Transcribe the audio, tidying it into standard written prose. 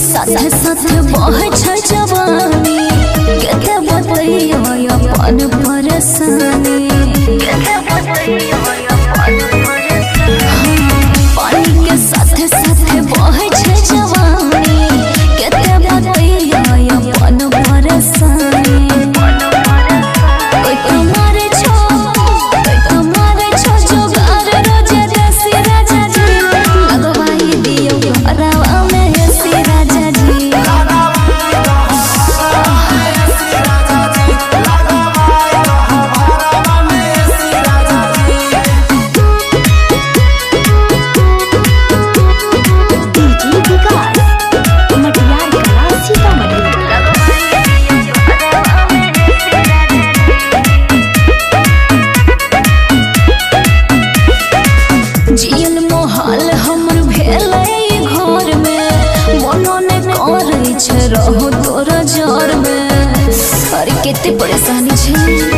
साथे साथे बहे छै जवानी केते बतैयो अपन परेशानी केते बतैयो अपन परेशानी पानी के साथे साथे बहे छै जवानी केते बतैयो अपन परेशानी कोई तुम्हारे छो जोगार रोजे देसी राजा जी लगवाई दियो रावा में देसी राजा जी जियल मोहाल हमर भेलै घर में मनो ने करे छै रहो तोरा जर में अरे केते परेशानी छै।